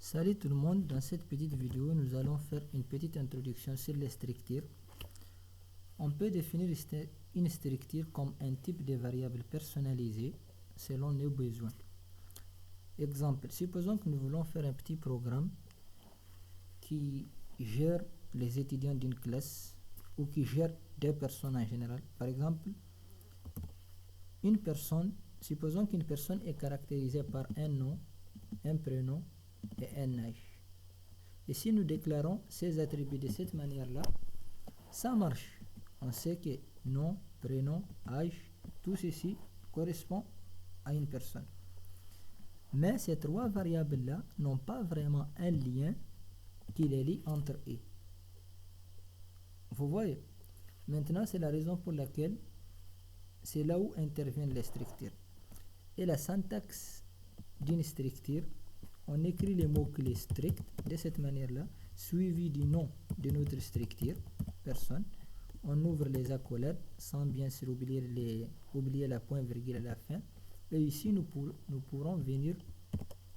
Salut tout le monde, dans cette petite vidéo, nous allons faire une petite introduction sur les structures. On peut définir une structure comme un type de variable personnalisée selon nos besoins. Exemple, supposons que nous voulons faire un petit programme qui gère les étudiants d'une classe ou qui gère des personnes en général. Par exemple, supposons qu'une personne est caractérisée par un nom, un prénom et un âge. Et si nous déclarons ces attributs de cette manière-là, ça marche. On sait que nom, prénom, âge, tout ceci correspond à une personne. Mais ces trois variables-là n'ont pas vraiment un lien qui les lie entre eux. Vous voyez? Maintenant, c'est la raison pour laquelle c'est là où interviennent les structures. Et la syntaxe d'une structure, on écrit les mots-clés strict de cette manière-là, suivi du nom de notre structure, personne. On ouvre les accolades sans bien sûr oublier la point-virgule à la fin. Et ici, nous pourrons venir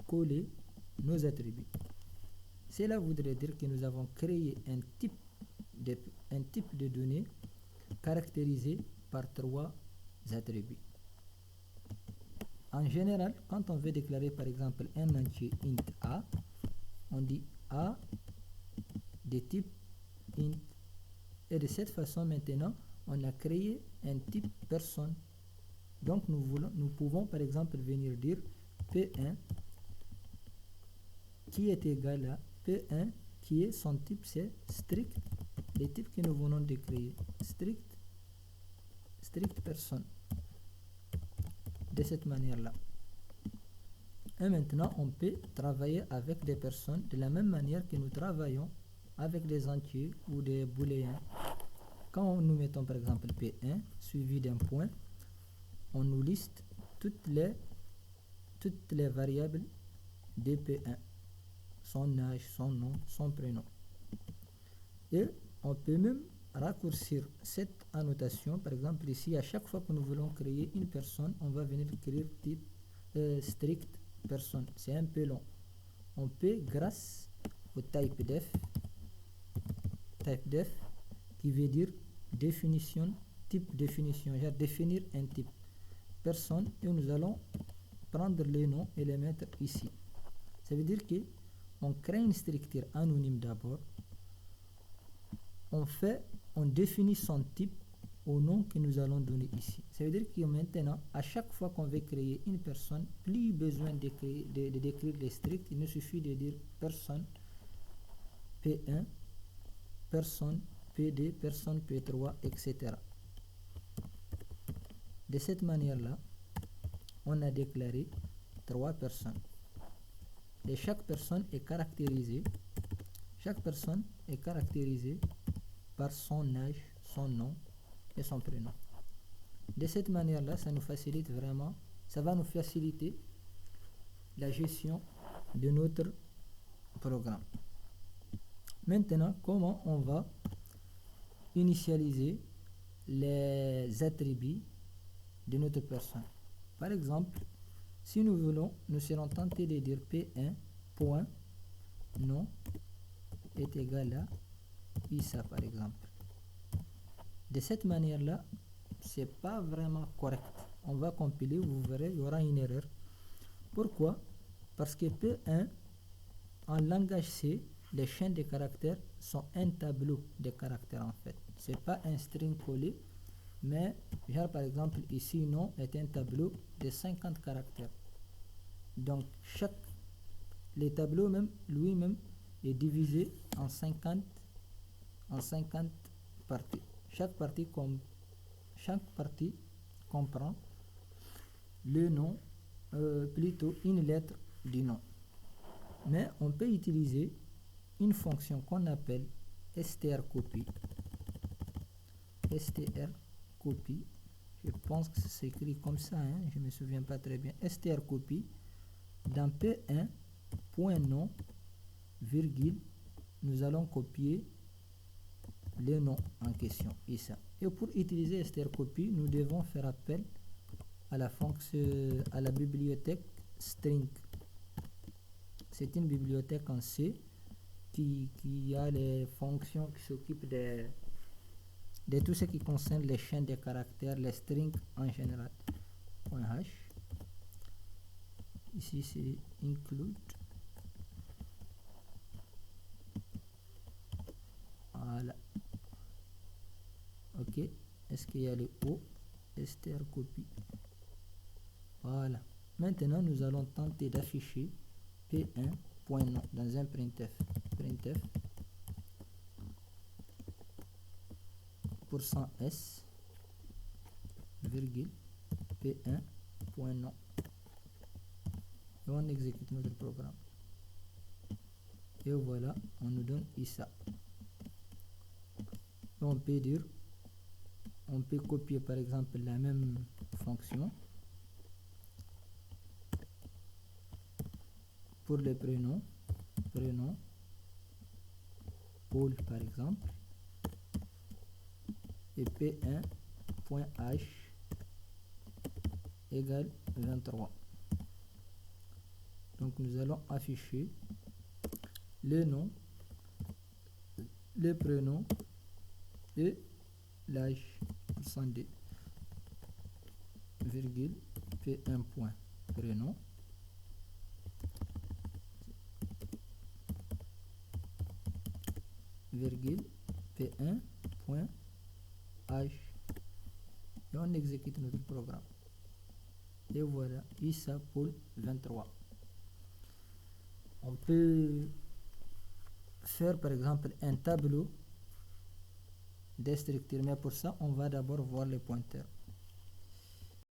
coller nos attributs. Cela voudrait dire que nous avons créé un type de données caractérisé par trois attributs. En général, quand on veut déclarer par exemple un entier int a, on dit a de type int. Et de cette façon maintenant, on a créé un type personne. Donc nous pouvons par exemple venir dire P1 qui est égal à P1 qui est son type, c'est strict, le type que nous venons de créer, strict personne. De cette manière-là. Et maintenant, on peut travailler avec des personnes de la même manière que nous travaillons avec des entiers ou des booléens. Quand nous mettons par exemple P1 suivi d'un point, on nous liste toutes les variables de P1, son âge, son nom, son prénom. Et on peut même raccourcir cette annotation. Par exemple ici, à chaque fois que nous voulons créer une personne, on va venir écrire type strict personne. C'est un peu long. On peut, grâce au typedef qui veut dire définition, type définition, genre définir un type personne, et nous allons prendre les noms et les mettre ici. Ça veut dire que on crée une structure anonyme d'abord. On définit son type au nom que nous allons donner ici. Ça veut dire que maintenant, à chaque fois qu'on veut créer une personne, plus besoin de décrire les stricts, il nous suffit de dire personne P1, personne P2, personne P3, etc. De cette manière-là, on a déclaré trois personnes. Et chaque personne est caractérisée par son âge, son nom et son prénom. De cette manière-là, ça va nous faciliter la gestion de notre programme. Maintenant, comment on va initialiser les attributs de notre personne? Par exemple, si nous voulons, nous serons tentés de dire P1 point nom est égal à Issa par exemple. De cette manière-là, c'est pas vraiment correct. On va compiler, vous verrez, il y aura une erreur. Pourquoi? Parce que P1, en langage C, les chaînes de caractères sont un tableau de caractères en fait. C'est pas un string collé, mais genre par exemple ici nom est un tableau de 50 caractères. Donc le tableau même lui-même est divisé en 50 parties. Chaque partie comprend le nom, plutôt une lettre du nom. Mais on peut utiliser une fonction qu'on appelle strcopy. strcopy, je pense que c'est écrit comme ça, hein, je me souviens pas très bien. strcopy, dans P1 point nom virgule, nous allons copier le nom en question ici. Et pour utiliser strcopy, nous devons faire appel à la bibliothèque string c'est une bibliothèque en C qui a les fonctions qui s'occupent de tout ce qui concerne les chaînes de caractères, les strings en général. .h. Ici c'est include. Voilà. Ok. Est-ce qu'il y a le O? Str copie. Voilà. Maintenant, nous allons tenter d'afficher P1.nom dans un printf. Printf %s virgule P1.nom. Et on exécute notre programme. Et voilà, on nous donne ISA. Et on peut dire, on peut copier par exemple la même fonction pour les prénoms, Paul par exemple, et P1.h égale 23. Donc nous allons afficher le nom, le prénom et l'âge %d virgule P1.prénom virgule P1.h et on exécute notre programme. Et voilà, ISA Paul 23. On peut faire par exemple un tableau des structures, mais pour ça on va d'abord voir les pointeurs.